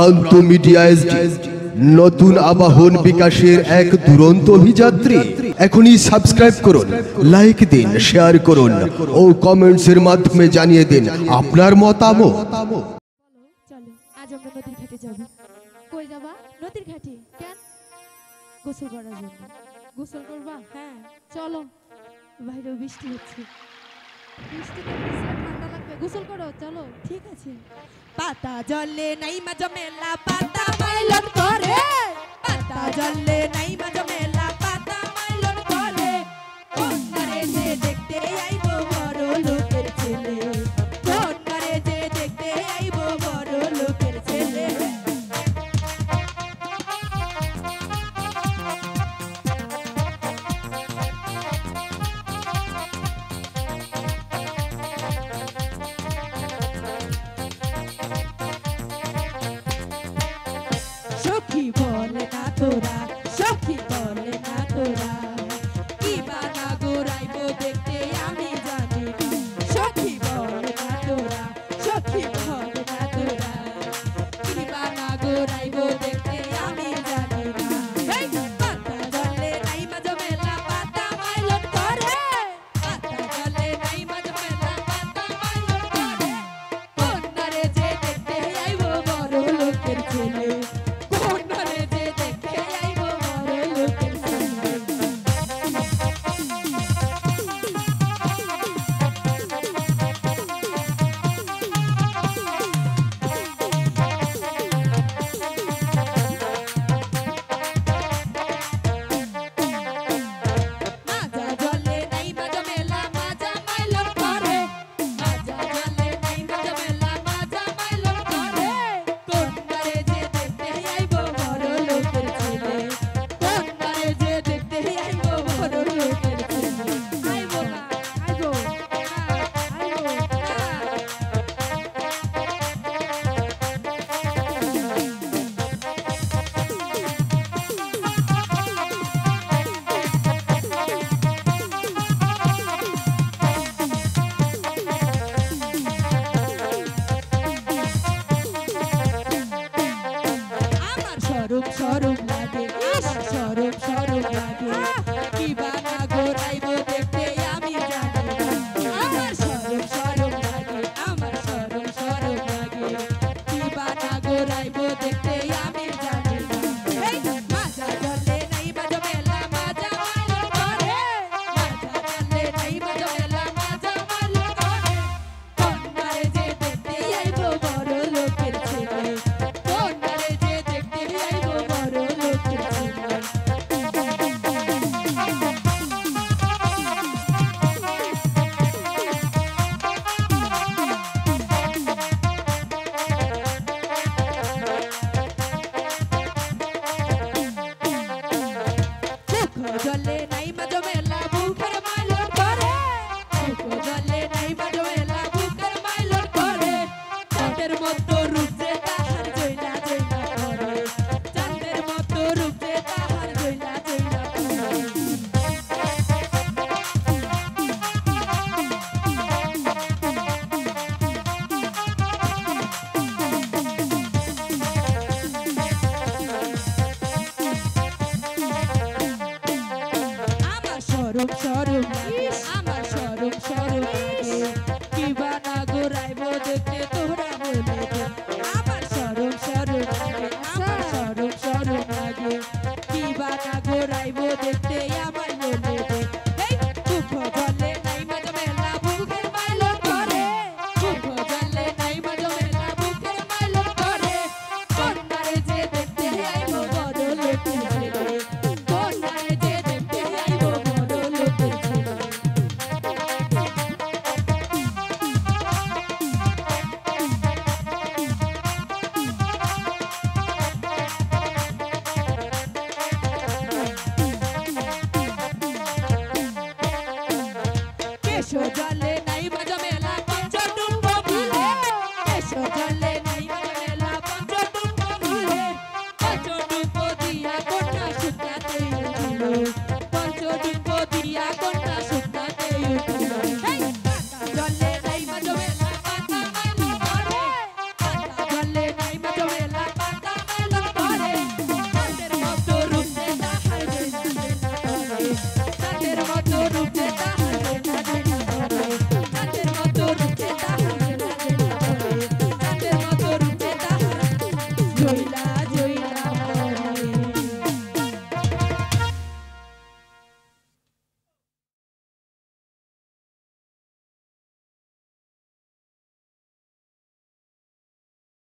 প্রান্ত media SD নতুন আবাহন বিকাশের এক দুরন্ত অভিযাত্রী। এখনই সাবস্ক্রাইব করুন, লাইক দিন, শেয়ার করুন ও কমেন্টসের মাধ্যমে জানিয়ে দিন আপনার মতামত। চলো আজ আমরা নদীর ঘাটে যাব। কই যাবা? নদীর ঘাটে। কেন? গোসল করার জন্য। গোসল করবা? হ্যাঁ চলো। বাইরে বৃষ্টি হচ্ছে, বৃষ্টিতে ঠান্ডা লাগবে, গোসল করো চলো। ঠিক আছে। পাতা জলে নাই মা জমেলা পাতা মাইলন করে, পাতা জলে নাই মা জমেলা পাতা মাইলন করে, কোন রে দেখতে আই